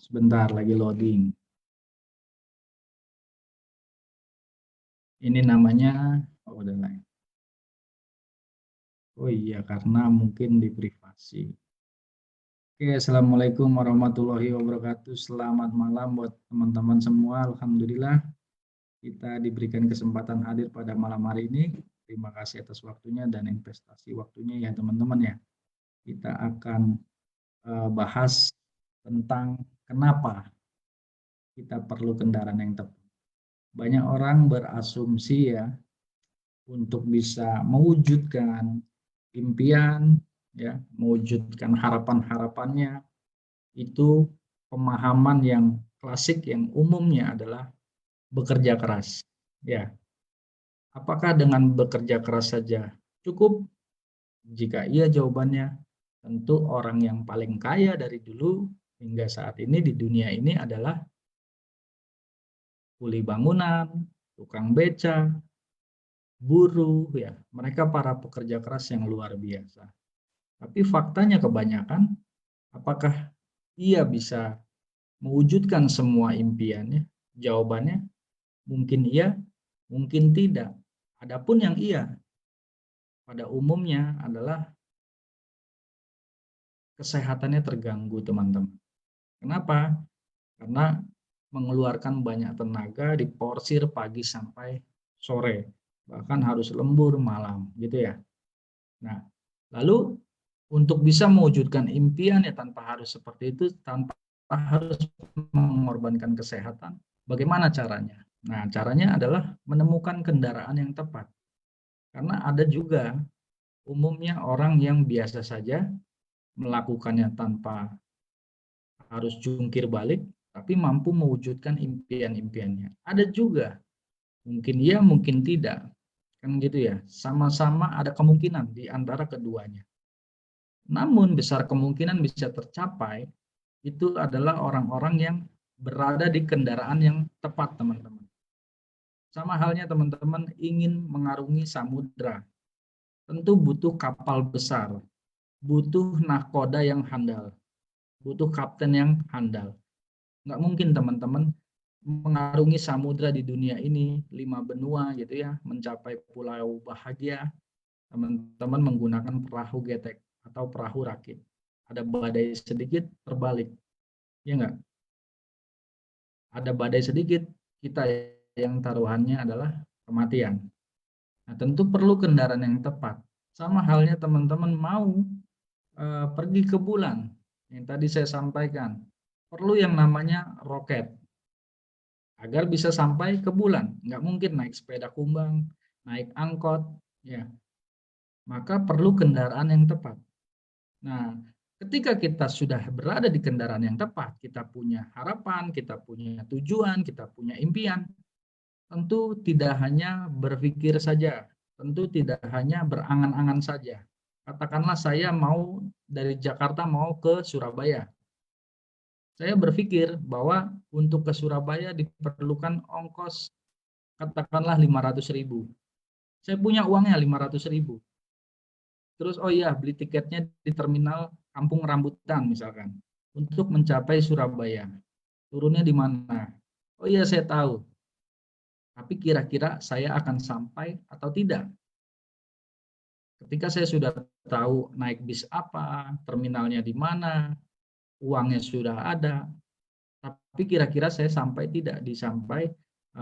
Sebentar lagi loading. Ini namanya, udah lain. Oh iya, karena mungkin di privasi. Oke, Assalamualaikum warahmatullahi wabarakatuh. Selamat malam buat teman-teman semua. Alhamdulillah kita diberikan kesempatan hadir pada malam hari ini. Terima kasih atas waktunya dan investasi waktunya ya teman-teman ya. Kita akan bahas tentang kenapa kita perlu kendaraan yang tepat. Banyak orang berasumsi ya untuk bisa mewujudkan impian, ya, mewujudkan harapan-harapannya, itu pemahaman yang klasik yang umumnya adalah bekerja keras. Ya, apakah dengan bekerja keras saja cukup? Jika iya jawabannya, tentu orang yang paling kaya dari dulu hingga saat ini di dunia ini adalah kuli bangunan, tukang beca, buruh, ya, mereka para pekerja keras yang luar biasa. Tapi faktanya kebanyakan, apakah ia bisa mewujudkan semua impiannya? Jawabannya mungkin iya, mungkin tidak. Adapun yang iya pada umumnya adalah kesehatannya terganggu, teman-teman. Kenapa? Karena mengeluarkan banyak tenaga diporsir pagi sampai sore, bahkan harus lembur malam, gitu ya. Nah, lalu untuk bisa mewujudkan impian ya tanpa harus seperti itu, tanpa harus mengorbankan kesehatan, bagaimana caranya? Nah, caranya adalah menemukan kendaraan yang tepat. Karena ada juga umumnya orang yang biasa saja melakukannya tanpa harus jungkir balik, tapi mampu mewujudkan impian-impiannya. Ada juga, mungkin iya, mungkin tidak. Kan gitu ya, sama-sama ada kemungkinan di antara keduanya. Namun besar kemungkinan bisa tercapai itu adalah orang-orang yang berada di kendaraan yang tepat, teman-teman. Sama halnya teman-teman ingin mengarungi samudra, tentu butuh kapal besar, butuh nahkoda yang handal, butuh kapten yang handal. Nggak mungkin teman-teman mengarungi samudra di dunia ini, 5 benua gitu ya, mencapai pulau bahagia, teman-teman menggunakan perahu getek atau perahu rakit. Ada badai sedikit, terbalik. Ya enggak? Ada badai sedikit, kita yang taruhannya adalah kematian. Nah, tentu perlu kendaraan yang tepat. Sama halnya teman-teman mau pergi ke bulan, yang tadi saya sampaikan, perlu yang namanya roket agar bisa sampai ke bulan. Nggak mungkin naik sepeda kumbang, naik angkot, ya. Maka perlu kendaraan yang tepat. Nah, ketika kita sudah berada di kendaraan yang tepat, kita punya harapan, kita punya tujuan, kita punya impian, tentu tidak hanya berpikir saja, tentu tidak hanya berangan-angan saja. Katakanlah saya mau dari Jakarta mau ke Surabaya. Saya berpikir bahwa untuk ke Surabaya diperlukan ongkos katakanlah 500.000. Saya punya uangnya 500.000. Terus oh iya beli tiketnya di terminal Kampung Rambutan misalkan untuk mencapai Surabaya. Turunnya di mana? Oh iya saya tahu. Tapi kira-kira saya akan sampai atau tidak? Ketika saya sudah tahu naik bis apa, terminalnya di mana, uangnya sudah ada, tapi kira-kira saya sampai tidak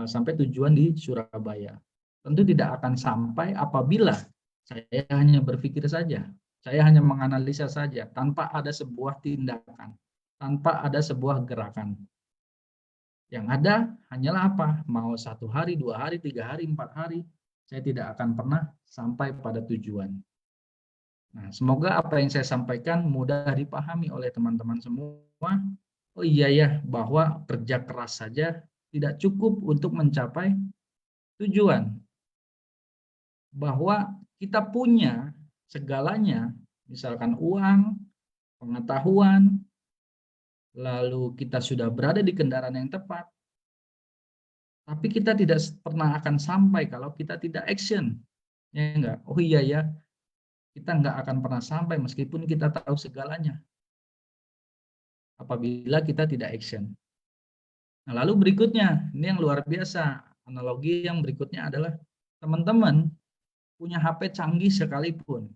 sampai tujuan di Surabaya. Tentu tidak akan sampai apabila saya hanya berpikir saja, saya hanya menganalisa saja tanpa ada sebuah tindakan, tanpa ada sebuah gerakan. Yang ada hanyalah apa? Mau 1 hari, 2 hari, 3 hari, 4 hari, saya tidak akan pernah sampai pada tujuan. Nah, semoga apa yang saya sampaikan mudah dipahami oleh teman-teman semua. Oh iya ya, bahwa kerja keras saja tidak cukup untuk mencapai tujuan. Bahwa kita punya segalanya, misalkan uang, pengetahuan, lalu kita sudah berada di kendaraan yang tepat, tapi kita tidak pernah akan sampai kalau kita tidak action. Ya enggak? Oh iya ya, kita enggak akan pernah sampai meskipun kita tahu segalanya. apabila kita tidak action. Nah, lalu berikutnya, ini yang luar biasa. Analogi yang berikutnya adalah teman-teman punya HP canggih sekalipun.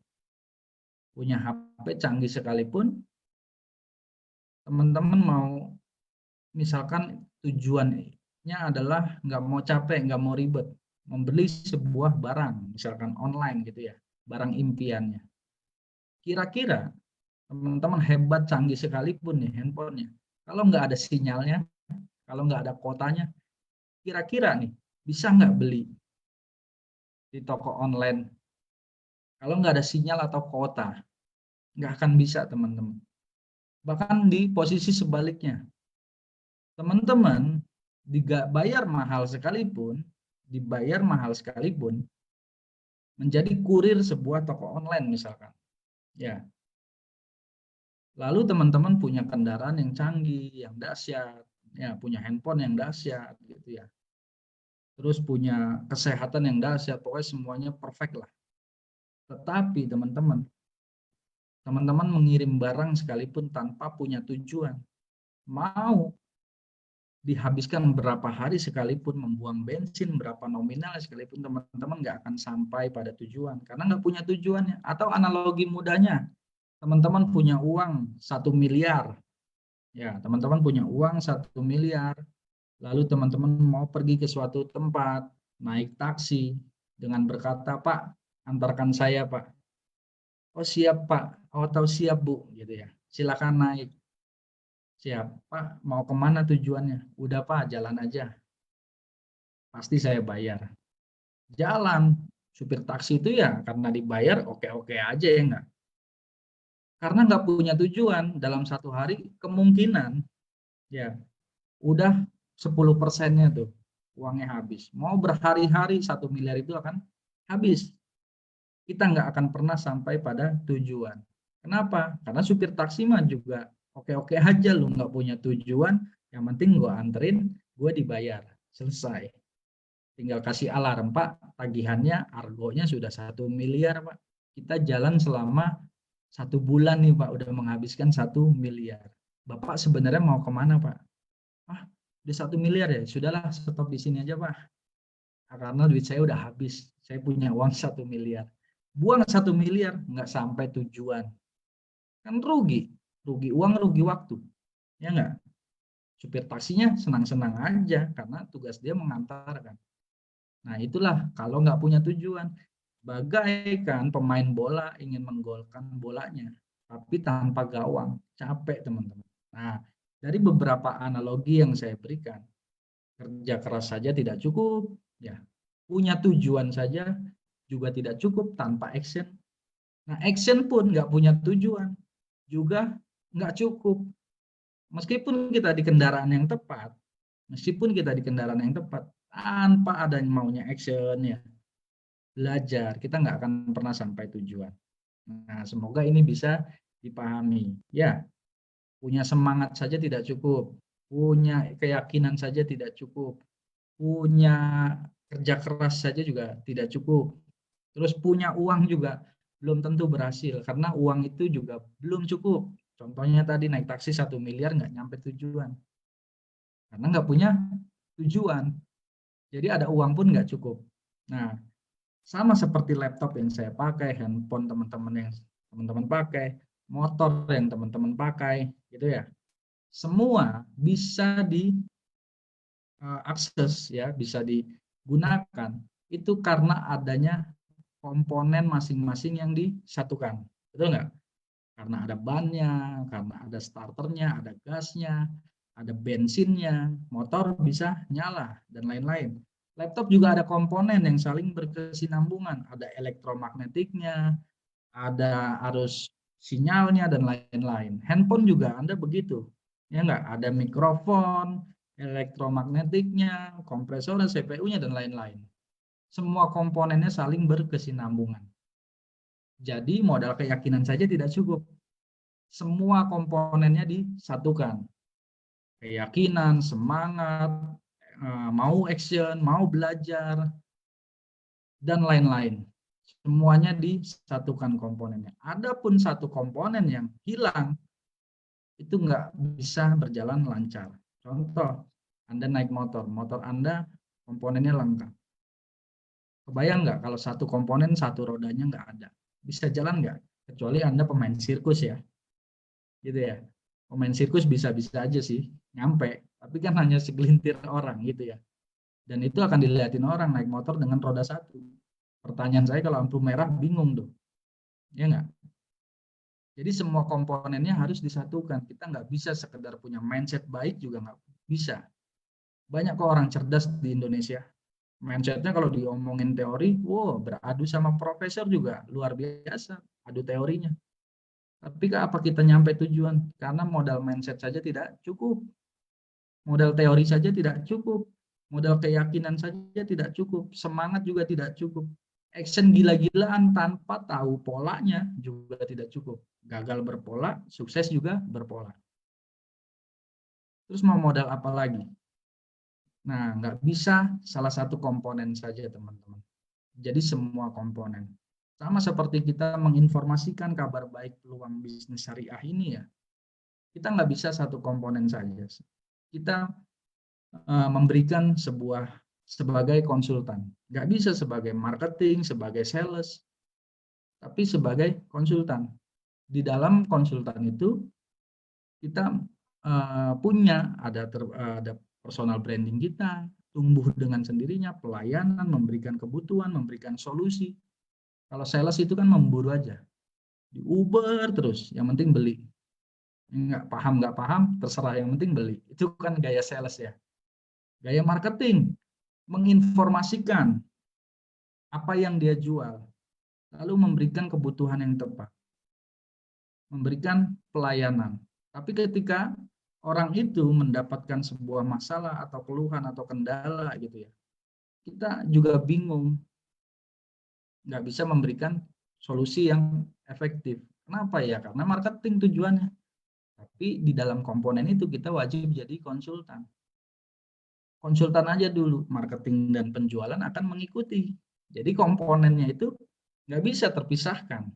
Punya HP canggih sekalipun, teman-teman mau, misalkan tujuannya adalah nggak mau capek, nggak mau ribet, membeli sebuah barang, misalkan online gitu ya, barang impiannya. Kira-kira teman-teman hebat canggih sekalipun nih handphonenya, kalau nggak ada sinyalnya, kalau nggak ada kuotanya, kira-kira nih bisa nggak beli di toko online? Kalau nggak ada sinyal atau kuota, nggak akan bisa teman-teman. Bahkan di posisi sebaliknya, teman-teman dibayar mahal sekalipun, menjadi kurir sebuah toko online misalkan. Ya. Lalu teman-teman punya kendaraan yang canggih, yang dahsyat, ya, punya handphone yang dahsyat gitu ya. Terus punya kesehatan yang dahsyat, pokoknya semuanya perfect lah. Tetapi teman-teman mengirim barang sekalipun tanpa punya tujuan, mau dihabiskan berapa hari sekalipun, membuang bensin berapa nominal sekalipun, teman-teman nggak akan sampai pada tujuan karena nggak punya tujuannya. Atau analogi mudahnya, teman-teman punya uang 1 miliar, ya, teman-teman punya uang 1 miliar, lalu teman-teman mau pergi ke suatu tempat, naik taksi dengan berkata, Pak, antarkan saya, Pak. Oh siap, Pak. Oh tahu siap, Bu, gitu ya. Silakan naik. Siap, Pak. Mau kemana tujuannya? Udah, Pak, jalan aja. Pasti saya bayar. Jalan. Supir taksi itu ya karena dibayar oke-oke aja ya enggak. Karena nggak punya tujuan, dalam satu hari kemungkinan ya udah 10%-nya tuh uangnya habis. Mau berhari-hari 1 miliar itu akan habis. Kita nggak akan pernah sampai pada tujuan. Kenapa? Karena supir taksi mah juga oke-oke aja, lu nggak punya tujuan, yang penting gue anterin, gue dibayar, selesai. Tinggal kasih alarm, Pak, tagihannya, argonya sudah 1 miliar, Pak. Kita jalan selama 1 bulan nih, Pak, udah menghabiskan 1 miliar. Bapak sebenarnya mau kemana, Pak? Ah, udah 1 miliar ya, sudahlah stop di sini aja, Pak. Karena duit saya udah habis, saya punya uang 1 miliar. Buang 1 miliar, nggak sampai tujuan. Kan rugi, rugi uang, rugi waktu. Ya nggak? Supir taksinya senang-senang aja, karena tugas dia mengantarkan. Nah itulah kalau nggak punya tujuan. Bagaikan pemain bola ingin menggolkan bolanya, tapi tanpa gawang, capek teman-teman. Nah, dari beberapa analogi yang saya berikan, kerja keras saja tidak cukup, ya, punya tujuan saja juga tidak cukup tanpa action. Nah, action pun nggak punya tujuan, juga nggak cukup. Meskipun kita di kendaraan yang tepat, tanpa ada maunya action, ya, belajar, kita nggak akan pernah sampai tujuan. Nah, semoga ini bisa dipahami. Ya, punya semangat saja tidak cukup, punya keyakinan saja tidak cukup, punya kerja keras saja juga tidak cukup. Terus punya uang juga belum tentu berhasil, karena uang itu juga belum cukup. Contohnya tadi naik taksi 1 miliar nggak nyampe tujuan, karena nggak punya tujuan. Jadi ada uang pun nggak cukup. Nah, sama seperti laptop yang saya pakai, handphone teman-teman yang teman-teman pakai, motor yang teman-teman pakai, gitu ya. Semua bisa diakses, ya, bisa digunakan. Itu karena adanya komponen masing-masing yang disatukan. Betul nggak? Karena ada bannya, karena ada starternya, ada gasnya, ada bensinnya, motor bisa nyala, dan lain-lain. Laptop juga ada komponen yang saling berkesinambungan, ada elektromagnetiknya, ada arus sinyalnya, dan lain-lain. Handphone juga Anda begitu, ya nggak? Ada mikrofon, elektromagnetiknya, kompresor, CPU-nya, dan lain-lain. Semua komponennya saling berkesinambungan. Jadi modal keyakinan saja tidak cukup. Semua komponennya disatukan. Keyakinan, semangat, mau action, mau belajar, dan lain-lain. Semuanya disatukan komponennya. Adapun satu komponen yang hilang, itu nggak bisa berjalan lancar. Contoh, Anda naik motor, motor Anda komponennya lengkap. Kebayang nggak kalau satu komponen, satu rodanya nggak ada? Bisa jalan nggak? Kecuali Anda pemain sirkus ya, gitu ya. Pemain sirkus bisa-bisa aja sih, nyampe. Tapi kan hanya segelintir orang gitu ya. Dan itu akan dilihatin orang naik motor dengan roda satu. Pertanyaan saya kalau lampu merah bingung tuh, ya nggak? Jadi semua komponennya harus disatukan. Kita nggak bisa sekedar punya mindset baik juga nggak bisa. Banyak kok orang cerdas di Indonesia. Mindsetnya kalau diomongin teori, wow, beradu sama profesor juga luar biasa, adu teorinya. Tapi apa kita nyampe tujuan? Karena modal mindset saja tidak cukup. Modal teori saja tidak cukup. Modal keyakinan saja tidak cukup. Semangat juga tidak cukup. Action gila-gilaan tanpa tahu polanya juga tidak cukup. Gagal berpola, sukses juga berpola. Terus mau modal apa lagi? Nah, nggak bisa salah satu komponen saja, teman-teman. Jadi semua komponen. Sama seperti kita menginformasikan kabar baik peluang bisnis syariah ini ya, kita nggak bisa satu komponen saja. Kita memberikan sebagai konsultan. Nggak bisa sebagai marketing, sebagai sales, tapi sebagai konsultan. Di dalam konsultan itu kita punya ada personal branding kita, tumbuh dengan sendirinya, pelayanan, memberikan kebutuhan, memberikan solusi. Kalau sales itu kan memburu aja, diuber terus, yang penting beli. Nggak paham, terserah, yang penting beli. Itu kan gaya sales ya. Gaya marketing, menginformasikan apa yang dia jual, lalu memberikan kebutuhan yang tepat, memberikan pelayanan. Tapi ketika orang itu mendapatkan sebuah masalah atau keluhan atau kendala gitu ya, kita juga bingung, nggak bisa memberikan solusi yang efektif. Kenapa ya? Karena marketing tujuannya. Tapi di dalam komponen itu kita wajib jadi konsultan. Konsultan aja dulu, marketing dan penjualan akan mengikuti. Jadi komponennya itu nggak bisa terpisahkan.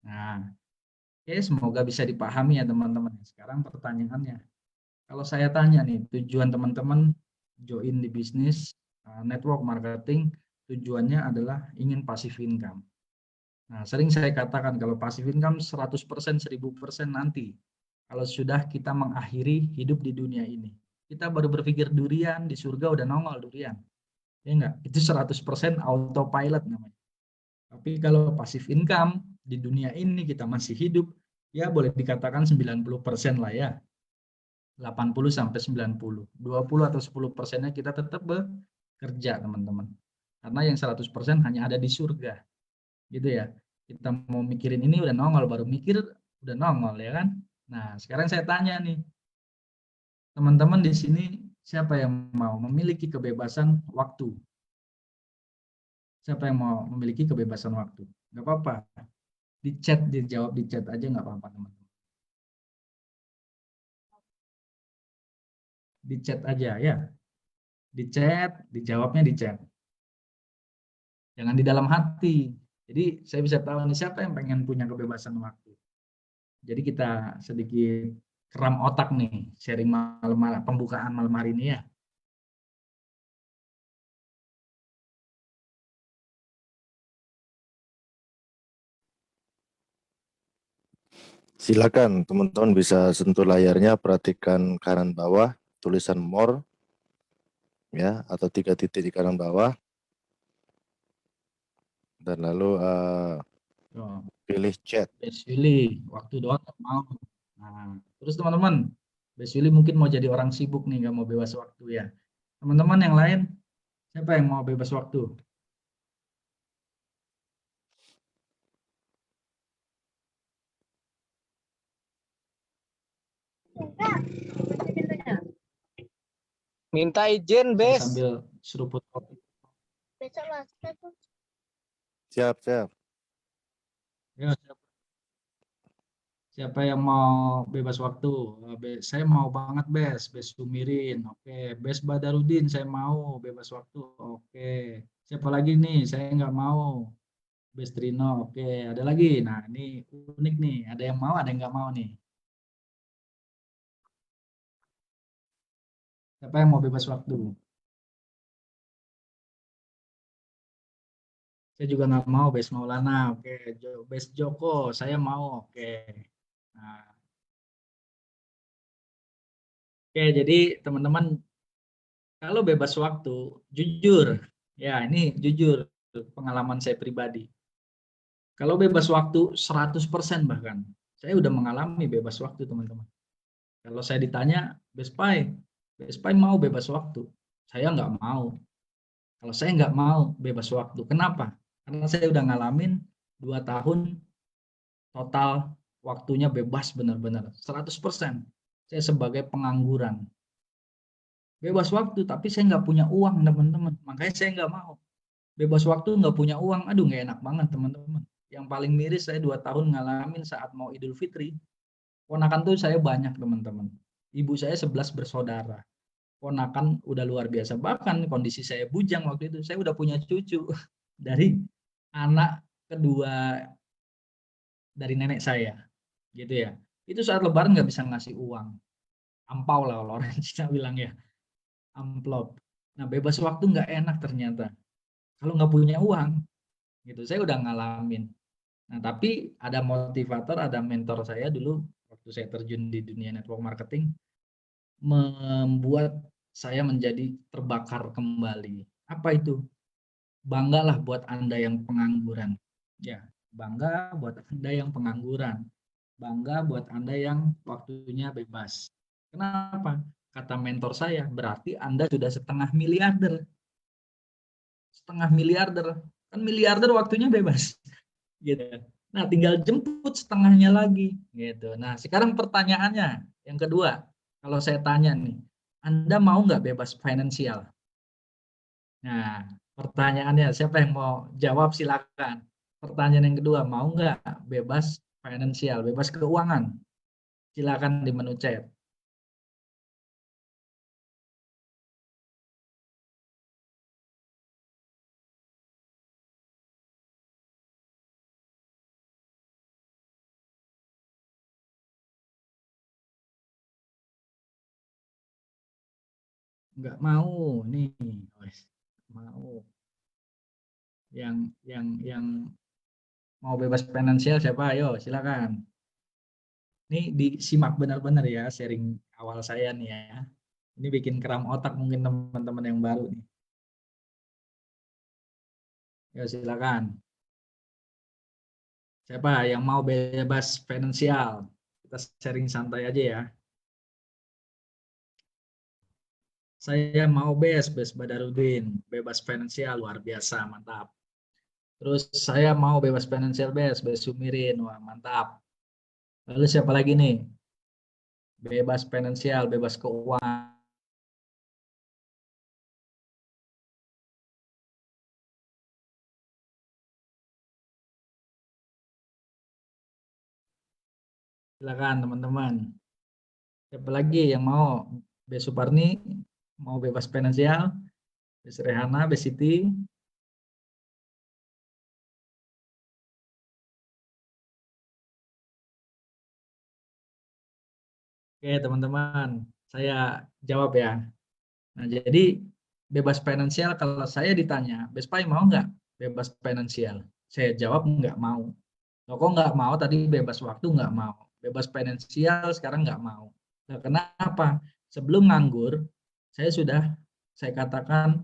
Nah, oke, semoga bisa dipahami ya teman-teman. Sekarang pertanyaannya, kalau saya tanya nih, tujuan teman-teman join di bisnis network marketing, tujuannya adalah ingin passive income. Nah, sering saya katakan kalau passive income 100%, 1000% nanti. Kalau sudah kita mengakhiri hidup di dunia ini. Kita baru berpikir durian, di surga udah nongol durian. Ya enggak? Itu 100% autopilot namanya. Tapi kalau passive income, di dunia ini kita masih hidup, ya boleh dikatakan 90% lah ya. 80 sampai 90. 20 atau 10%-nya kita tetap bekerja, teman-teman. Karena yang 100% hanya ada di surga. Gitu ya. Kita mau mikirin ini udah nongol, baru mikir udah nongol ya kan. Nah, sekarang saya tanya nih, teman-teman di sini siapa yang mau memiliki kebebasan waktu? Siapa yang mau memiliki kebebasan waktu? Nggak apa-apa. Di chat, dijawab di chat aja nggak apa-apa, teman-teman. Di chat aja ya. Di chat, dijawabnya di chat. Jangan di dalam hati. Jadi saya bisa tahu nih siapa yang pengen punya kebebasan waktu. Jadi kita sedikit keram otak nih, sharing malam, pembukaan malam hari ini ya. Silakan teman-teman bisa sentuh layarnya, perhatikan kanan bawah tulisan more ya, atau 3 titik di kanan bawah, dan lalu Oh, pilih chat. Bes Willy, waktu doang nggak mau. Nah, terus teman-teman, Bes Willy mungkin mau jadi orang sibuk nih, nggak mau bebas waktu ya. Teman-teman yang lain, siapa yang mau bebas waktu? Minta izin, Saya Bes. sambil seruput kopi. Siap. Ya, siapa yang mau bebas waktu? Saya mau banget, Bes Sumirin. Oke, Bes Badarudin, saya mau bebas waktu. Oke, siapa lagi nih? Saya nggak mau. Bes Trino. Oke, ada lagi. Nah, ini unik nih. Ada yang mau, ada yang nggak mau nih. Siapa yang mau bebas waktu? Saya juga nggak mau Bes Maulana. Oke, Bes Joko, saya mau. Oke. Nah, oke, jadi teman-teman, kalau bebas waktu, jujur, ya ini jujur pengalaman saya pribadi. Kalau bebas waktu 100% bahkan, saya udah mengalami bebas waktu teman-teman. Kalau saya ditanya, Bespai mau bebas waktu? Saya nggak mau. Kalau saya nggak mau bebas waktu, kenapa? Karena saya udah ngalamin 2 tahun total waktunya bebas benar-benar 100%. Saya sebagai pengangguran. Bebas waktu, tapi saya nggak punya uang teman-teman. Makanya saya nggak mau. Bebas waktu nggak punya uang, aduh nggak enak banget teman-teman. Yang paling miris saya 2 tahun ngalamin saat mau Idul Fitri. Ponakan tuh saya banyak teman-teman. Ibu saya 11 bersaudara. Ponakan udah luar biasa. Bahkan kondisi saya bujang waktu itu. Saya udah punya cucu dari anak kedua dari nenek saya. Gitu ya. Itu saat lebaran nggak bisa ngasih uang. Ampau lah kalau orang Cina bilang ya. Amplop. Nah bebas waktu nggak enak ternyata. Kalau nggak punya uang. Gitu. Saya udah ngalamin. Nah tapi ada motivator, ada mentor saya dulu. Waktu saya terjun di dunia network marketing. Membuat saya menjadi terbakar kembali. Apa itu? Banggalah buat Anda yang pengangguran. Ya, bangga buat Anda yang pengangguran. Bangga buat Anda yang waktunya bebas. Kenapa? Kata mentor saya, berarti Anda sudah setengah miliarder. Setengah miliarder. Kan miliarder waktunya bebas. Gitu. Nah, tinggal jemput setengahnya lagi. Gitu. Nah, sekarang pertanyaannya, yang kedua, kalau saya tanya nih, Anda mau nggak bebas finansial? Nah, pertanyaannya, siapa yang mau jawab silakan. Pertanyaan yang kedua, mau nggak bebas finansial, bebas keuangan? Silakan di menu chat. Nggak mau, nih, wes, mau. Yang mau bebas finansial siapa? Ayo, silakan. Ini disimak benar-benar ya sharing awal saya nih ya. Ini bikin kram otak mungkin teman-teman yang baru nih. Ya silakan. Siapa yang mau bebas finansial? Kita sharing santai aja ya. Saya mau Bes Badarudin, bebas finansial luar biasa, mantap. Terus saya mau bebas finansial Bes Sumirin, wah mantap. Lalu siapa lagi nih? Bebas finansial, bebas keuangan. Silakan teman-teman. Siapa lagi yang mau? Bes Suparni mau bebas finansial, Bes Rehana, Bes Siti. Oke teman-teman, saya jawab ya. Nah jadi bebas finansial kalau saya ditanya, Bes Pai mau nggak bebas finansial? Saya jawab nggak mau. Loh, kok nggak mau? Tadi bebas waktu nggak mau. Bebas finansial sekarang nggak mau. Nah, kenapa? Sebelum nganggur, saya katakan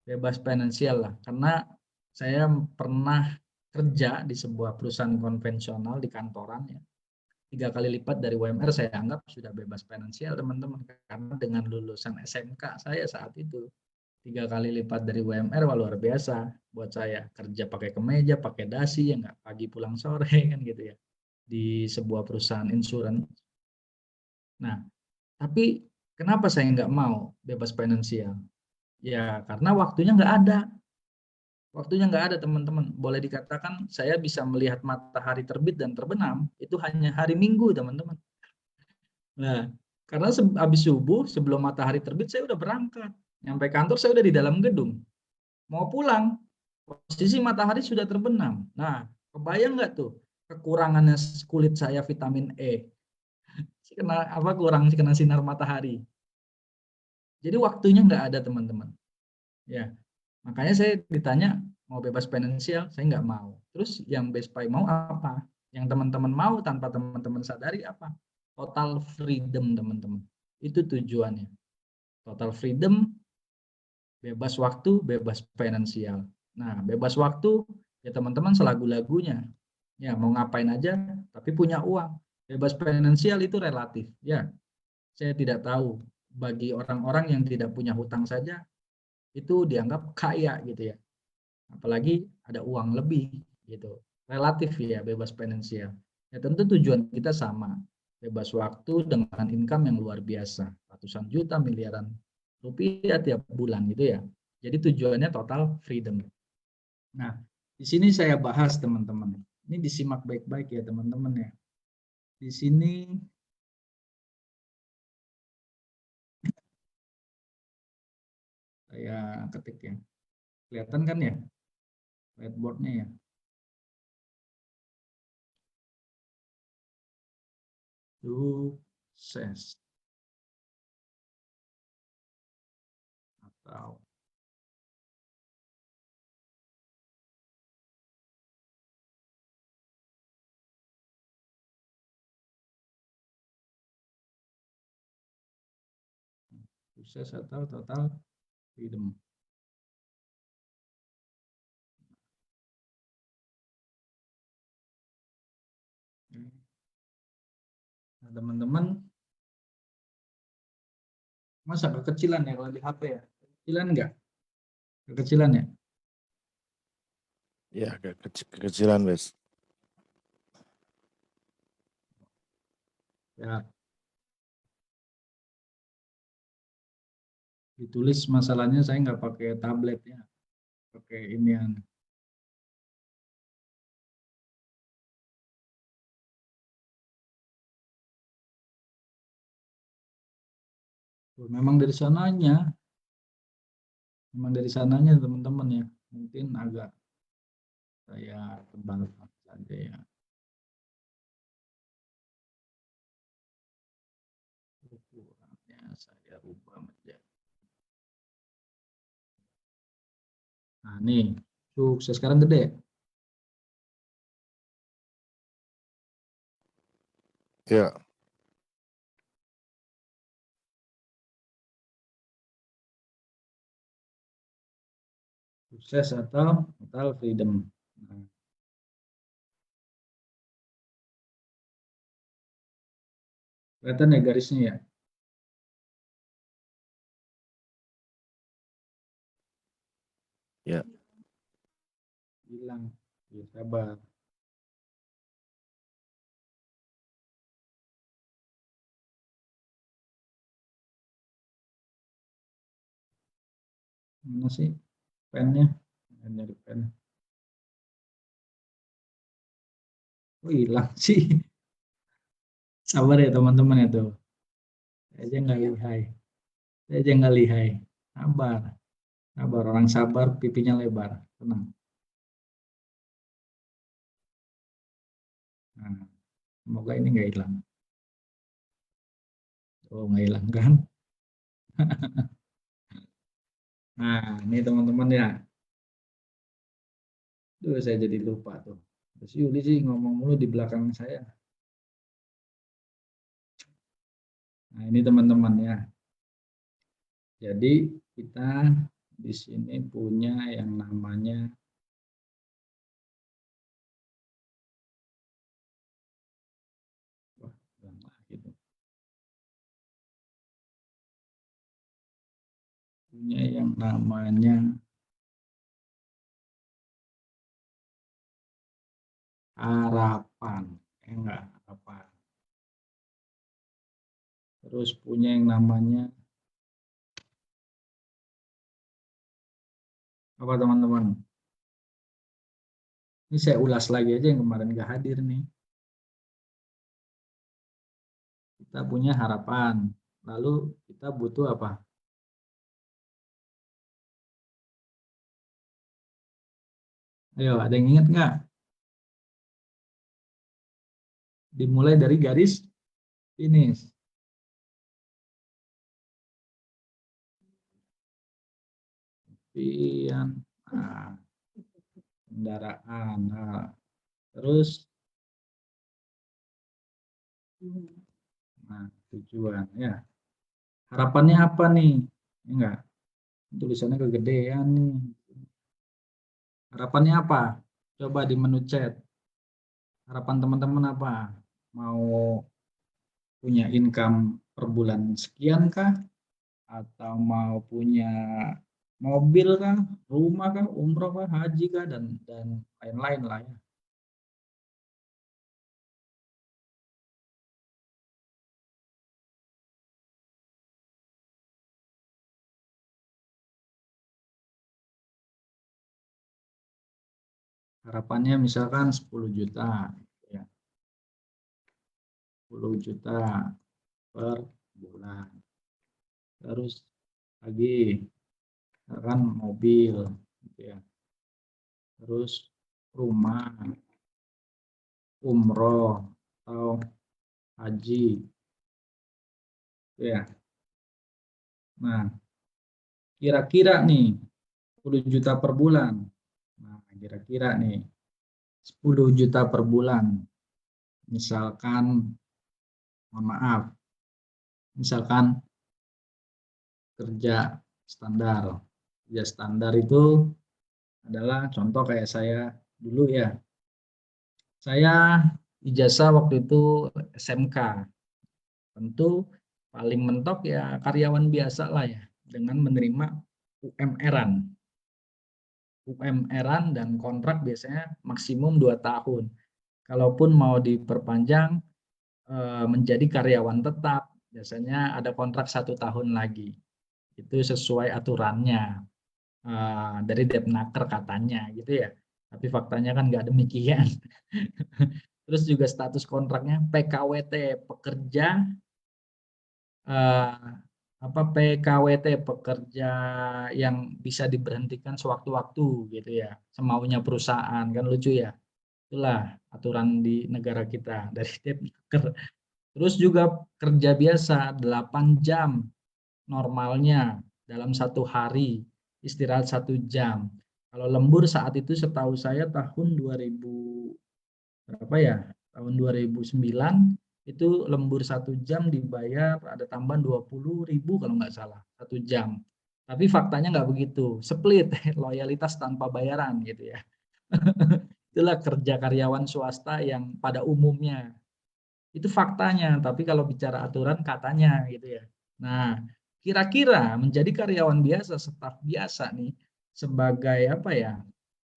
bebas finansial lah. Karena saya pernah kerja di sebuah perusahaan konvensional di kantoran ya. 3 kali lipat dari UMR saya anggap sudah bebas finansial teman-teman. Karena dengan lulusan SMK saya saat itu 3 kali lipat dari UMR, wah luar biasa buat saya. Kerja pakai kemeja, pakai dasi, ya nggak pagi pulang sore kan gitu ya. Di sebuah perusahaan insurans. Nah, tapi kenapa saya nggak mau bebas finansial? Ya karena waktunya nggak ada. Waktunya nggak ada teman-teman. Boleh dikatakan saya bisa melihat matahari terbit dan terbenam itu hanya hari Minggu teman-teman. Nah, karena habis subuh sebelum matahari terbit saya udah berangkat. Nyampe kantor saya udah di dalam gedung. Mau pulang, posisi matahari sudah terbenam. Nah, kebayang nggak tuh kekurangannya kulit saya vitamin E? Kena apa kurang kena sinar matahari. Jadi waktunya nggak ada teman-teman. Ya, makanya saya ditanya mau bebas finansial, saya nggak mau. Terus yang Best Buy mau apa? Yang teman-teman mau tanpa teman-teman sadari apa? Total freedom teman-teman. Itu tujuannya. Total freedom, bebas waktu, bebas finansial. Nah, bebas waktu ya teman-teman selagu-lagunya. Ya, mau ngapain aja tapi punya uang. Bebas finansial itu relatif. Ya, saya tidak tahu bagi orang-orang yang tidak punya hutang saja itu dianggap kaya gitu ya. Apalagi ada uang lebih gitu. Relatif ya bebas finansial. Ya tentu tujuan kita sama. Bebas waktu dengan income yang luar biasa. Ratusan juta, miliaran rupiah tiap bulan gitu ya. Jadi tujuannya total freedom. Nah, di sini saya bahas teman-teman. Ini disimak baik-baik ya teman-teman ya. Di sini saya ketik ya. Kelihatan kan ya whiteboardnya ya. Sukses atau total freedom. Nah, teman-teman, masa kekecilan ya kalau di HP ya? Kekecilan enggak? Kekecilan ya? Ya, agak kekecilan, Wes. Ya, ditulis masalahnya saya nggak pakai tablet ya, pakai inian. Memang dari sananya teman-teman ya. Mungkin agak saya tebalkan saja ya. Ukurannya saya ubah menjadi. Nah, nih, sukses sekarang gede. Ya, Sukses atau total freedom. Nah, kelihatan ya garisnya ya. ya. Hilang. Ya, sabar. Mana sih pennya? Nyari pen. Oh, hilang sih. Sabar ya teman-teman ya tuh. Saya aja nggak lihai. Saya aja nggak lihai. Sabar. Sabar. Orang sabar pipinya lebar. Tenang. Nah, semoga ini nggak hilang. Oh, nggak hilang kan? Nah, ini teman-teman ya. Duh, saya jadi lupa tuh. Terus Yuli sih ngomong mulu di belakang saya. Nah, ini teman-teman ya. Jadi kita di sini punya yang namanya gitu. Punya yang namanya harapan. Enggak, harapan. Terus punya yang namanya apa teman-teman? Ini saya ulas lagi aja yang kemarin nggak hadir nih. Kita punya harapan. Lalu kita butuh apa? Ayo, ada yang ingat nggak? Dimulai dari garis finish. impian, nah, kendaraan, nah, terus nah, tujuan ya. Harapannya apa nih? Enggak, tulisannya kegedean nih. Harapannya apa? Coba di menu chat. Harapan teman-teman apa? Mau punya income per bulan sekian kah? Atau mau punya mobil kah? Rumah kah? Umroh kah? Haji kah? Dan lain-lain lah ya. Harapannya misalkan 10 juta. Ya, 10 juta per bulan. Terus lagi misalkan mobil gitu ya. Terus rumah, umroh atau haji gitu ya. Nah, kira-kira nih 10 juta per bulan. Nah, kira-kira nih 10 juta per bulan. Misalkan, mohon maaf, misalkan kerja standar. Kerja standar itu adalah contoh kayak saya dulu ya. Saya ijazah waktu itu SMK. Tentu paling mentok ya karyawan biasa lah ya, dengan menerima UMR-an. UMR-an dan kontrak biasanya maksimum 2 tahun. Kalaupun mau diperpanjang menjadi karyawan tetap, biasanya ada kontrak 1 tahun lagi. Itu sesuai aturannya dari Depnaker katanya gitu ya. Tapi faktanya kan nggak demikian. Terus juga status kontraknya PKWT, pekerja PKWT, pekerja yang bisa diberhentikan sewaktu-waktu gitu ya, semaunya perusahaan, kan lucu ya. Itulah aturan di negara kita dari Depnaker. Terus juga kerja biasa 8 jam normalnya dalam 1 hari, istirahat 1 jam. Kalau lembur saat itu setahu saya tahun 2000 berapa ya? Tahun 2009 itu lembur 1 jam dibayar ada tambahan 20.000 kalau nggak salah 1 jam. Tapi faktanya nggak begitu, split loyalitas tanpa bayaran gitu ya. Itulah kerja karyawan swasta yang pada umumnya. Itu faktanya, tapi kalau bicara aturan katanya gitu ya. Nah, kira-kira menjadi karyawan biasa, staf biasa nih sebagai apa ya?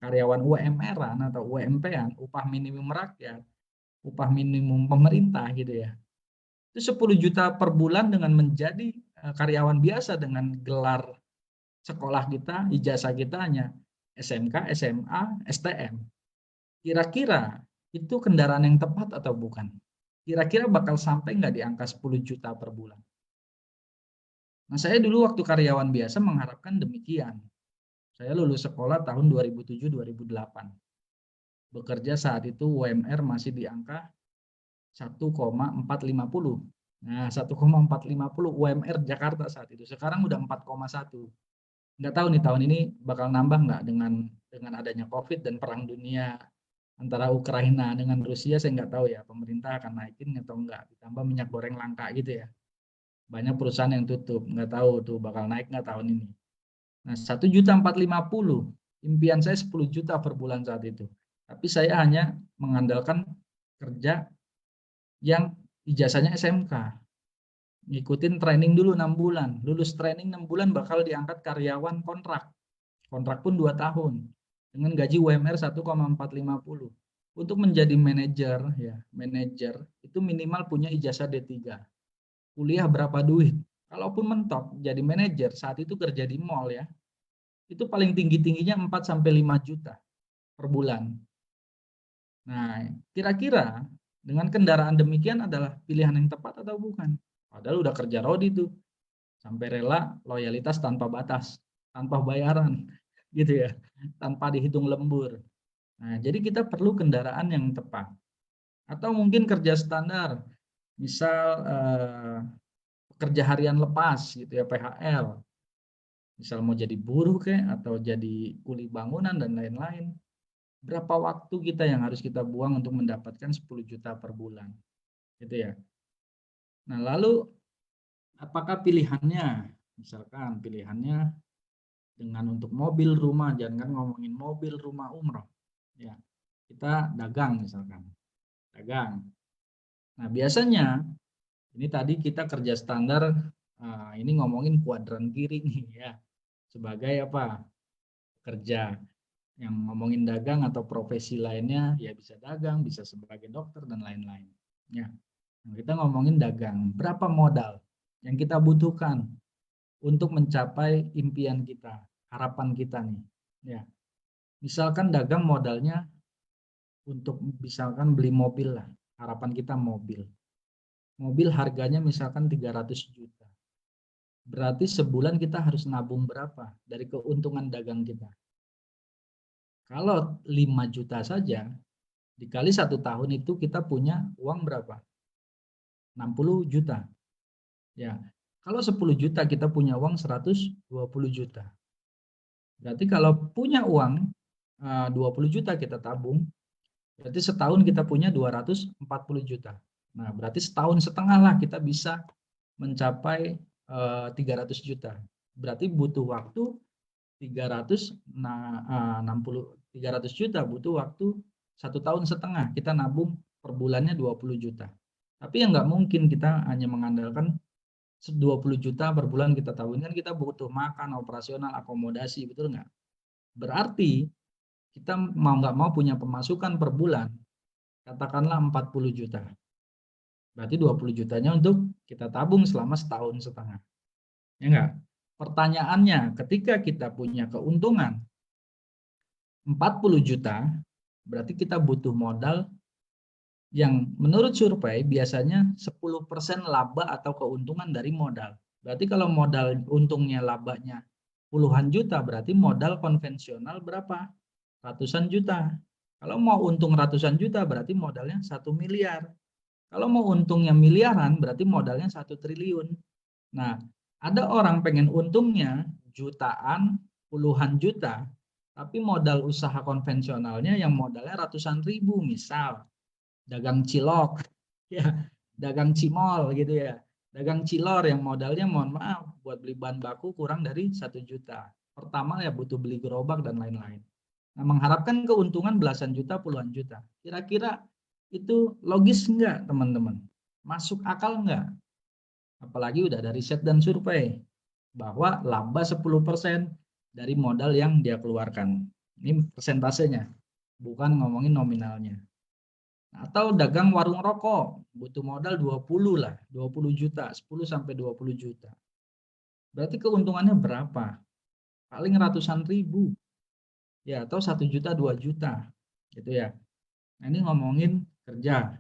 Karyawan UMR-an atau UMP-an, upah minimum rakyat, upah minimum pemerintah gitu ya. Itu 10 juta per bulan dengan menjadi karyawan biasa dengan gelar sekolah kita, ijazah kita hanya SMK, SMA, STM. Kira-kira itu kendaraan yang tepat atau bukan? Kira-kira bakal sampai nggak di angka 10 juta per bulan? Nah, saya dulu waktu karyawan biasa mengharapkan demikian. Saya lulus sekolah tahun 2007-2008. Bekerja saat itu UMR masih di angka 1,450. Nah, 1,450 UMR Jakarta saat itu. Sekarang udah 4,1. Nggak tahu nih tahun ini bakal nambah nggak dengan adanya COVID dan perang dunia antara Ukraina dengan Rusia, saya nggak tahu ya, pemerintah akan naikin atau enggak, ditambah minyak goreng langka gitu ya, banyak perusahaan yang tutup, nggak tahu tuh bakal naik nggak tahun ini. Nah, 1.450.000, impian saya 10 juta per bulan saat itu, tapi saya hanya mengandalkan kerja yang ijazahnya SMK, ngikutin training dulu 6 bulan, lulus training 6 bulan bakal diangkat karyawan kontrak pun 2 tahun, dengan gaji UMR 1,450. Untuk menjadi manajer ya, manajer itu minimal punya ijazah D3. Kuliah berapa duit? Kalaupun mentok jadi manajer saat itu kerja di mall ya, itu paling tinggi-tingginya 4 sampai 5 juta per bulan. Nah, kira-kira dengan kendaraan demikian adalah pilihan yang tepat atau bukan? Padahal udah kerja rodi tuh, sampai rela loyalitas tanpa batas, tanpa bayaran gitu ya, tanpa dihitung lembur. Nah, jadi kita perlu kendaraan yang tepat. Atau mungkin kerja standar, misal pekerja harian lepas gitu ya, PHL. misal mau jadi buruh atau jadi kuli bangunan dan lain-lain, berapa waktu kita yang harus kita buang untuk mendapatkan 10 juta per bulan, gitu ya. Nah, lalu apakah pilihannya? Misalkan pilihannya dengan untuk mobil, rumah, jangan ngomongin mobil, rumah, umroh. Ya, kita dagang misalkan, dagang. Nah, biasanya ini tadi kita kerja standar, ini ngomongin kuadran kiri nih ya, sebagai apa? Kerja. Yang ngomongin dagang atau profesi lainnya ya bisa dagang, bisa sebagai dokter dan lain-lain. Ya, nah, kita ngomongin dagang. Berapa modal yang kita butuhkan untuk mencapai impian kita, harapan kita nih? Ya, misalkan dagang modalnya untuk misalkan beli mobil lah, harapan kita mobil. Mobil harganya misalkan 300 juta. Berarti sebulan kita harus nabung berapa dari keuntungan dagang kita? Kalau 5 juta saja, dikali 1 tahun itu kita punya uang berapa? 60 juta. Ya, kalau 10 juta kita punya uang 120 juta. Berarti kalau punya uang 20 juta kita tabung, berarti setahun kita punya 240 juta. Nah, berarti setahun setengah lah kita bisa mencapai 300 juta. Berarti butuh waktu 300 juta, butuh waktu 1,5 tahun kita nabung per bulannya 20 juta. Tapi yang nggak mungkin kita hanya mengandalkan 20 juta per bulan kita tabung, kan kita butuh makan, operasional, akomodasi, betul nggak? Berarti kita mau nggak mau punya pemasukan per bulan, katakanlah 40 juta. Berarti 20 jutanya untuk kita tabung selama 1,5 tahun. Ya enggak? Pertanyaannya, ketika kita punya keuntungan 40 juta, berarti kita butuh modal yang menurut survei biasanya 10% laba atau keuntungan dari modal. Berarti kalau modal untungnya labanya puluhan juta, berarti modal konvensional berapa? Ratusan juta. Kalau mau untung ratusan juta, berarti modalnya 1 miliar. Kalau mau untungnya miliaran, berarti modalnya 1 triliun. Nah, ada orang pengen untungnya jutaan, puluhan juta, tapi modal usaha konvensionalnya yang modalnya ratusan ribu, misal dagang cilok, ya, dagang cimol gitu ya, dagang cilor yang modalnya mohon maaf buat beli bahan baku kurang dari 1 juta. Pertama ya butuh beli gerobak dan lain-lain. Nah, mengharapkan keuntungan belasan juta, puluhan juta. Kira-kira itu logis enggak, teman-teman? Masuk akal enggak? Apalagi udah ada riset dan survei bahwa laba 10% dari modal yang dia keluarkan. Ini persentasenya, bukan ngomongin nominalnya. Atau dagang warung rokok, butuh modal 20 lah, 20 juta, 10 sampai 20 juta. Berarti keuntungannya berapa? Paling ratusan ribu. Ya, atau 1 juta, 2 juta. Gitu ya. Nah, ini ngomongin kerja.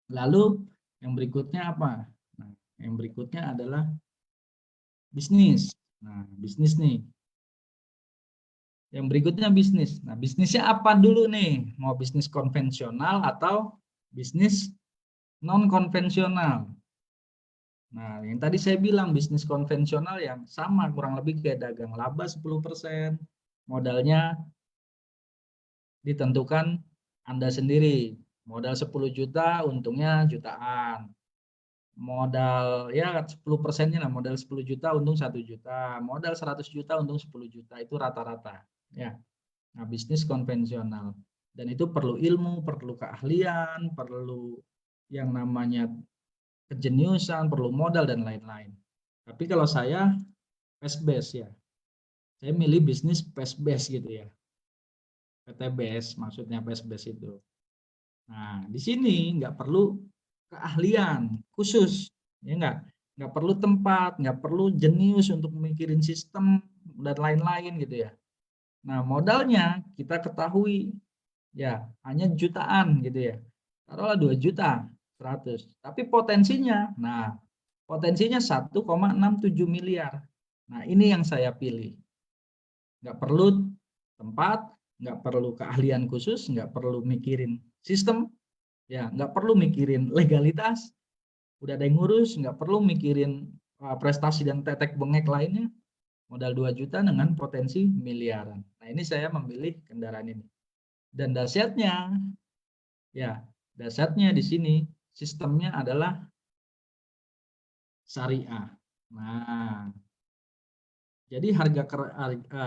Lalu yang berikutnya apa? Nah, yang berikutnya adalah bisnis. Nah, bisnis nih. Yang berikutnya bisnis. Nah, bisnisnya apa dulu nih? Mau bisnis konvensional atau bisnis non konvensional? Nah, yang tadi saya bilang bisnis konvensional yang sama kurang lebih kayak dagang, laba 10%. Modalnya ditentukan Anda sendiri. Modal 10 juta, untungnya jutaan. Modal ya 10%-nya lah, modal 10 juta untung 1 juta. Modal 100 juta untung 10 juta, itu rata-rata. Ya. Nah, bisnis konvensional. Dan itu perlu ilmu, perlu keahlian, perlu yang namanya kejeniusan, perlu modal dan lain-lain. Tapi kalau saya fast base ya. Saya milih bisnis fast base gitu ya. PTBS maksudnya fast base itu. Nah, di sini nggak perlu keahlian khusus, ya nggak perlu tempat, nggak perlu jenius untuk mikirin sistem dan lain-lain gitu ya. Nah, modalnya kita ketahui ya hanya jutaan gitu ya. Taruhlah 2 juta, 100. Tapi potensinya, nah potensinya 1,67 miliar. Nah, ini yang saya pilih. Nggak perlu tempat, nggak perlu keahlian khusus, nggak perlu mikirin sistem, ya nggak perlu mikirin legalitas, udah ada yang ngurus, nggak perlu mikirin prestasi dan tetek bengek lainnya. Modal 2 juta dengan potensi miliaran. Nah, ini saya memilih kendaraan ini. Dan dahsyatnya, ya, dahsyatnya di sini sistemnya adalah syariah. Nah, jadi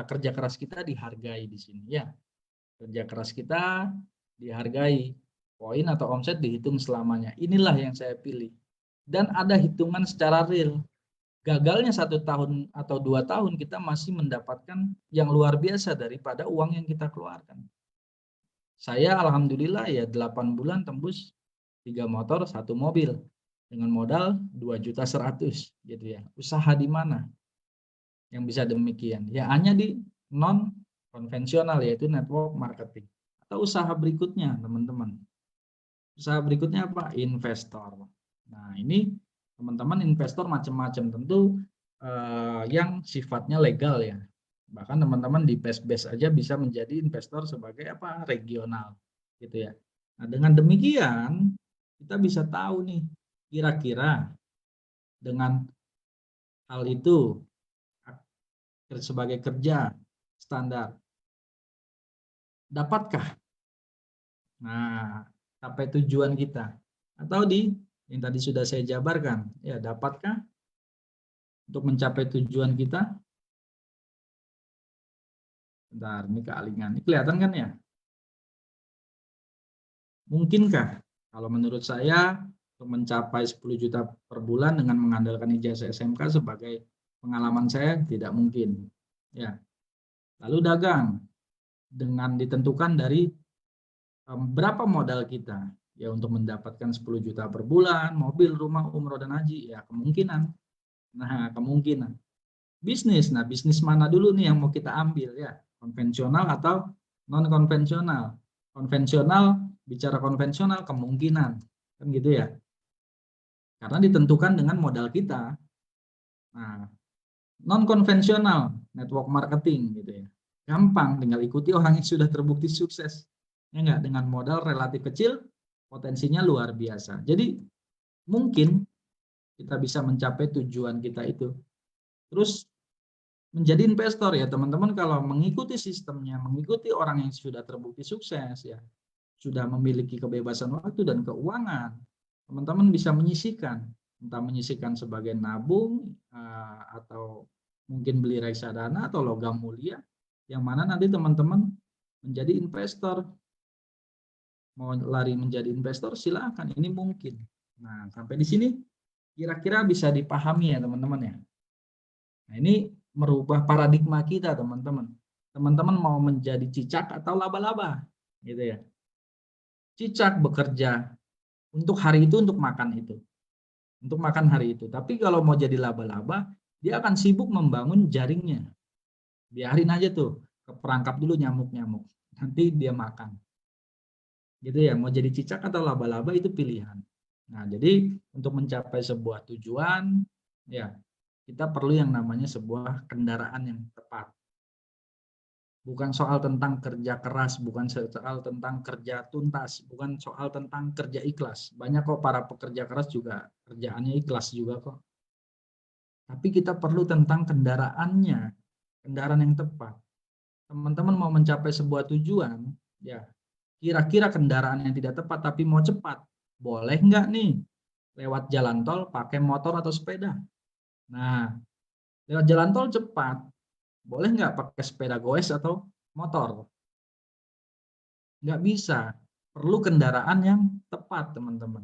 kerja keras kita dihargai di sini ya. Kerja keras kita dihargai. Poin atau omset dihitung selamanya. Inilah yang saya pilih. Dan ada hitungan secara real. Gagalnya 1 tahun atau 2 tahun kita masih mendapatkan yang luar biasa daripada uang yang kita keluarkan. Saya alhamdulillah ya 8 bulan tembus 3 motor, 1 mobil dengan modal 2.100.000 gitu ya. Usaha di mana yang bisa demikian? Ya hanya di non konvensional yaitu network marketing. Atau usaha berikutnya, teman-teman. Usaha berikutnya apa? Investor. Nah, ini teman-teman investor macam-macam, tentu yang sifatnya legal ya. Bahkan teman-teman di PESBES aja bisa menjadi investor sebagai apa? Regional gitu ya. Nah, dengan demikian kita bisa tahu nih kira-kira dengan hal itu sebagai kerja standar dapatkah sampai tujuan kita, atau di yang tadi sudah saya jabarkan ya, dapatkah untuk mencapai tujuan kita. Bentar, ini kealingan, ini kelihatan kan ya? Mungkinkah? Kalau menurut saya untuk mencapai 10 juta per bulan dengan mengandalkan ijazah SMK sebagai pengalaman saya tidak mungkin ya. Lalu dagang dengan ditentukan dari berapa modal kita ya untuk mendapatkan 10 juta per bulan, mobil, rumah, umroh dan haji ya, kemungkinan. Nah, kemungkinan. Bisnis. Nah, bisnis mana dulu nih yang mau kita ambil ya? Konvensional atau non konvensional? Konvensional, bicara konvensional kemungkinan kan gitu ya. Karena ditentukan dengan modal kita. Nah, non konvensional, network marketing gitu ya. Gampang, tinggal ikuti orang yang sudah terbukti sukses. Ya enggak, dengan modal relatif kecil, potensinya luar biasa. Jadi mungkin kita bisa mencapai tujuan kita itu. Terus menjadi investor ya teman-teman, kalau mengikuti sistemnya, mengikuti orang yang sudah terbukti sukses ya, sudah memiliki kebebasan waktu dan keuangan, teman-teman bisa menyisihkan, entah menyisihkan sebagai nabung atau mungkin beli reksadana atau logam mulia, yang mana nanti teman-teman menjadi investor. Mau lari menjadi investor silakan, ini mungkin. Nah, sampai di sini kira-kira bisa dipahami ya teman-teman ya. Nah, ini merubah paradigma kita teman-teman. Teman-teman mau menjadi cicak atau laba-laba gitu ya. Cicak bekerja untuk hari itu, untuk makan itu. Untuk makan hari itu. Tapi kalau mau jadi laba-laba, dia akan sibuk membangun jaringnya. Biarin aja tuh, keperangkap dulu nyamuk-nyamuk. Nanti dia makan. Gitu ya, mau jadi cicak atau laba-laba itu pilihan. Nah, jadi untuk mencapai sebuah tujuan, ya kita perlu yang namanya sebuah kendaraan yang tepat. Bukan soal tentang kerja keras, bukan soal tentang kerja tuntas, bukan soal tentang kerja ikhlas. Banyak kok para pekerja keras juga kerjaannya ikhlas juga kok. Tapi kita perlu tentang kendaraannya, kendaraan yang tepat. Teman-teman mau mencapai sebuah tujuan, ya kira-kira kendaraan yang tidak tepat tapi mau cepat, boleh nggak nih lewat jalan tol pakai motor atau sepeda? Nah, lewat jalan tol cepat, boleh nggak pakai sepeda goes atau motor? Nggak bisa, perlu kendaraan yang tepat teman-teman.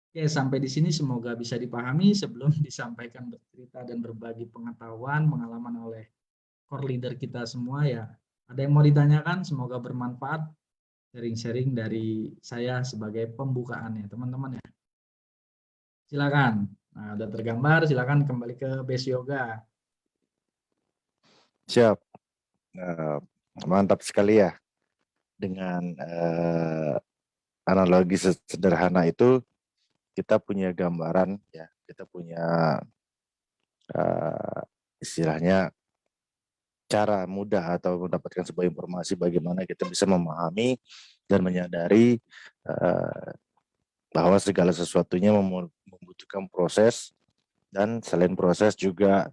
Oke, sampai di sini semoga bisa dipahami sebelum disampaikan bercerita dan berbagi pengetahuan, pengalaman oleh core leader kita semua ya. Ada yang mau ditanyakan? Semoga bermanfaat. Sharing-sharing dari saya sebagai pembukaan ya teman-teman ya. Silakan. Nah, udah tergambar, silakan kembali ke base yoga. Siap. Mantap sekali ya. Dengan analogi sederhana itu kita punya gambaran ya, kita punya istilahnya cara mudah atau mendapatkan sebuah informasi bagaimana kita bisa memahami dan menyadari bahwa segala sesuatunya membutuhkan proses, dan selain proses juga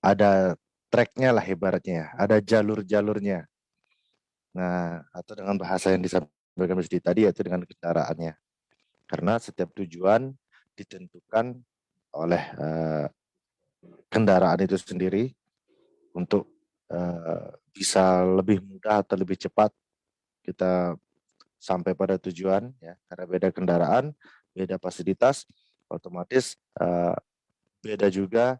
ada tracknya lah ibaratnya ya, ada jalur-jalurnya. Nah, atau dengan bahasa yang disampaikan Mas Didi tadi yaitu dengan kendaraannya. Karena setiap tujuan ditentukan oleh kendaraan itu sendiri untuk bisa lebih mudah atau lebih cepat kita sampai pada tujuan ya. Karena beda kendaraan, beda fasilitas, otomatis beda juga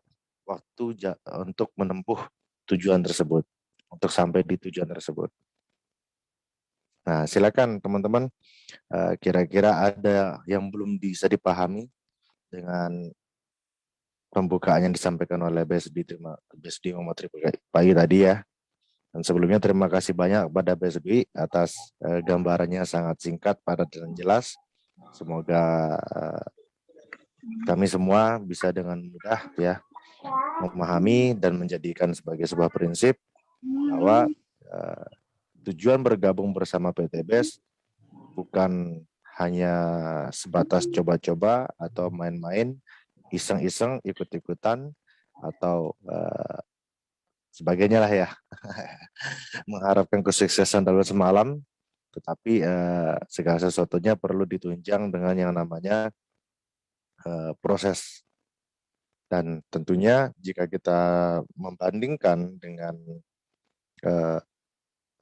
waktu untuk menempuh tujuan tersebut, untuk sampai di tujuan tersebut. Nah, silakan teman-teman, kira-kira ada yang belum bisa dipahami dengan pembukaan yang disampaikan oleh BSD Muhammad pagi tadi ya. Dan sebelumnya terima kasih banyak kepada BSD atas gambarannya sangat singkat, padat dan jelas. Semoga kami semua bisa dengan mudah ya memahami dan menjadikan sebagai sebuah prinsip bahwa tujuan bergabung bersama PT BES bukan hanya sebatas coba-coba atau main-main, iseng-iseng, ikut-ikutan, atau sebagainya lah ya. Mengharapkan kesuksesan dalam semalam, tetapi segala sesuatunya perlu ditunjang dengan yang namanya proses. Dan tentunya jika kita membandingkan dengan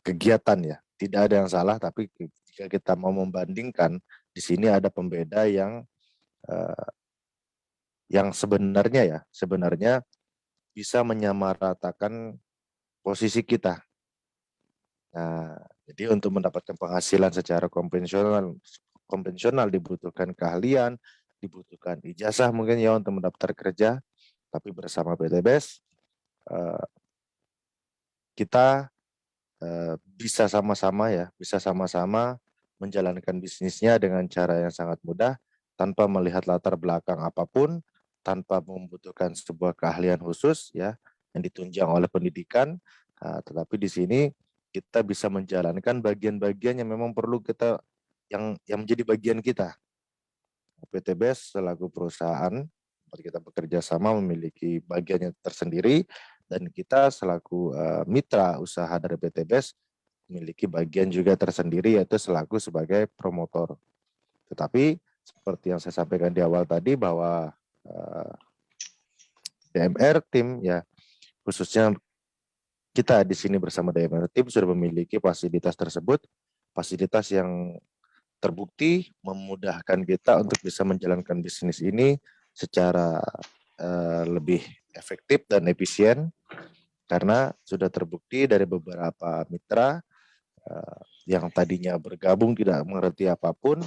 kegiatan ya, tidak ada yang salah, tapi jika kita mau membandingkan, di sini ada pembeda yang sebenarnya bisa menyamaratakan posisi kita. Nah, jadi untuk mendapatkan penghasilan secara konvensional dibutuhkan keahlian, dibutuhkan ijazah mungkin ya untuk mendaftar kerja, tapi bersama PT BES kita bisa sama-sama menjalankan bisnisnya dengan cara yang sangat mudah, tanpa melihat latar belakang apapun, tanpa membutuhkan sebuah keahlian khusus ya yang ditunjang oleh pendidikan, tetapi di sini kita bisa menjalankan bagian-bagian yang memang perlu kita yang menjadi bagian kita. PT BES selaku perusahaan kita bekerja sama memiliki bagiannya tersendiri, dan kita selaku mitra usaha dari PT BES memiliki bagian juga tersendiri yaitu selaku sebagai promotor. Tetapi seperti yang saya sampaikan di awal tadi bahwa DMR tim ya, khususnya kita di sini bersama DMR tim sudah memiliki fasilitas tersebut, fasilitas yang terbukti memudahkan kita untuk bisa menjalankan bisnis ini secara lebih efektif dan efisien, karena sudah terbukti dari beberapa mitra yang tadinya bergabung tidak mengerti apapun,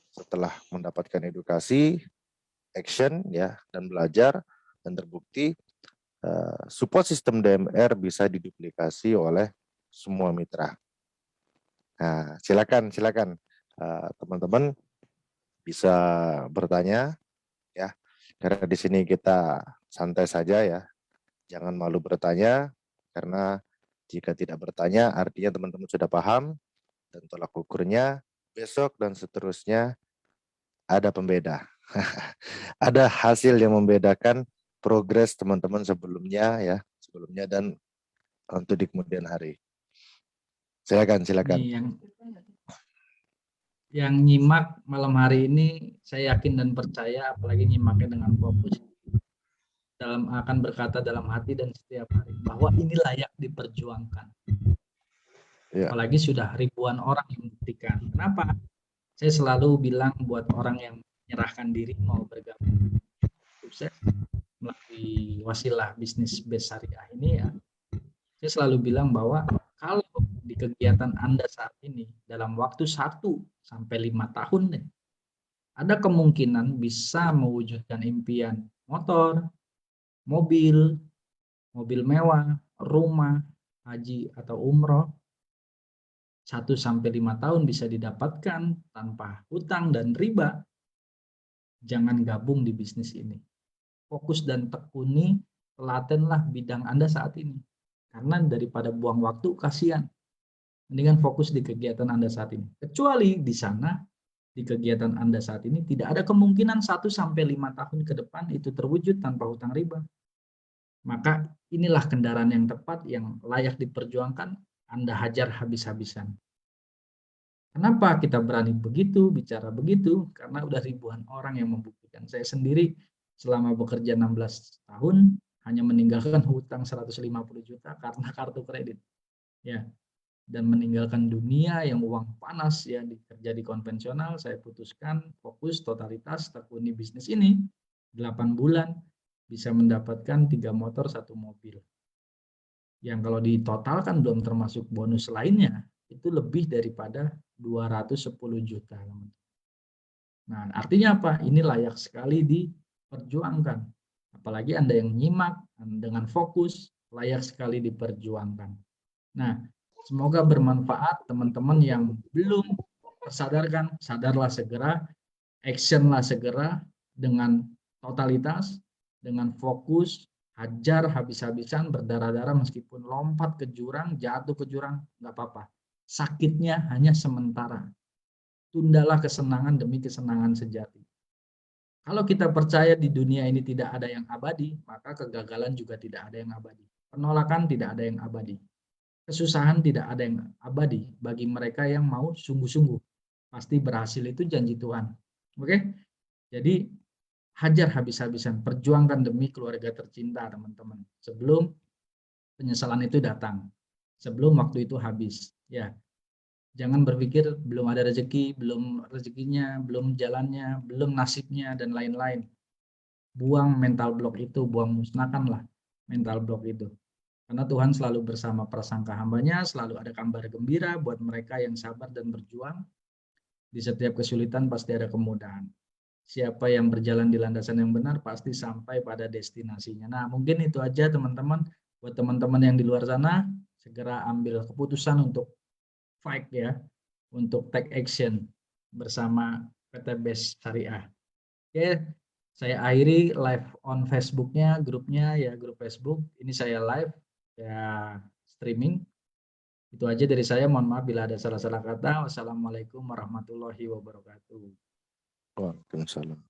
setelah mendapatkan edukasi, action ya dan belajar, dan terbukti support sistem DMR bisa diduplikasi oleh semua mitra. Nah, silakan teman-teman bisa bertanya ya, karena di sini kita santai saja ya, jangan malu bertanya, karena jika tidak bertanya artinya teman-teman sudah paham, dan tolak ukurnya besok dan seterusnya ada pembeda. Ada hasil yang membedakan progres teman-teman sebelumnya dan untuk di kemudian hari. Silakan. Ini yang nyimak malam hari ini saya yakin dan percaya, apalagi nyimaknya dengan fokus, akan berkata dalam hati dan setiap hari bahwa ini layak diperjuangkan. Ya. Apalagi sudah ribuan orang yang membuktikan. Kenapa? Saya selalu bilang buat orang yang menyerahkan diri mau bergabung sukses melalui wasilah bisnis BES Syariah ini ya, saya selalu bilang bahwa kalau di kegiatan Anda saat ini dalam waktu 1 sampai 5 tahun deh, ada kemungkinan bisa mewujudkan impian motor, mobil mewah, rumah, haji atau umroh. 1 sampai 5 tahun bisa didapatkan tanpa hutang dan riba. Jangan gabung di bisnis ini. Fokus dan tekuni, telatenlah bidang Anda saat ini. Karena daripada buang waktu, kasihan. Mendingan fokus di kegiatan Anda saat ini. Kecuali di sana, di kegiatan Anda saat ini, tidak ada kemungkinan 1 sampai 5 tahun ke depan itu terwujud tanpa hutang riba. Maka inilah kendaraan yang tepat yang layak diperjuangkan, Anda hajar habis-habisan. Kenapa kita berani begitu, bicara begitu? Karena udah ribuan orang yang membuktikan. Saya sendiri selama bekerja 16 tahun hanya meninggalkan hutang 150 juta karena kartu kredit. Ya, dan meninggalkan dunia yang uang panas ya kerja di konvensional, saya putuskan fokus totalitas tekuni bisnis ini 8 bulan bisa mendapatkan 3 motor 1 mobil. Yang kalau ditotalkan belum termasuk bonus lainnya, itu lebih daripada 210 juta. Nah, artinya apa? Ini layak sekali diperjuangkan. Apalagi Anda yang nyimak dengan fokus, layak sekali diperjuangkan. Nah, semoga bermanfaat teman-teman yang belum tersadarkan, sadarlah segera, actionlah segera dengan totalitas, dengan fokus, hajar habis-habisan, berdarah-darah meskipun lompat ke jurang, jatuh ke jurang, nggak apa-apa. Sakitnya hanya sementara. Tundalah kesenangan demi kesenangan sejati. Kalau kita percaya di dunia ini tidak ada yang abadi, maka kegagalan juga tidak ada yang abadi. Penolakan tidak ada yang abadi. Kesusahan tidak ada yang abadi bagi mereka yang mau sungguh-sungguh. Pasti berhasil, itu janji Tuhan. Oke? Jadi hajar habis-habisan, perjuangkan demi keluarga tercinta, teman-teman. Sebelum penyesalan itu datang. Sebelum waktu itu habis. Ya. Jangan berpikir belum ada rezeki, belum rezekinya, belum jalannya, belum nasibnya, dan lain-lain. Buang mental block itu, musnahkanlah mental block itu. Karena Tuhan selalu bersama prasangka hambanya, selalu ada kabar gembira buat mereka yang sabar dan berjuang. Di setiap kesulitan pasti ada kemudahan. Siapa yang berjalan di landasan yang benar pasti sampai pada destinasinya. Nah, mungkin itu aja teman-teman. Buat teman-teman yang di luar sana, segera ambil keputusan untuk fight ya, untuk take action bersama PT Best Syariah. Oke, saya akhiri live on Facebook-nya, grupnya ya, grup Facebook. Ini saya live ya, streaming. Itu aja dari saya, mohon maaf bila ada salah-salah kata. Wassalamualaikum warahmatullahi wabarakatuh. Waalaikumsalam.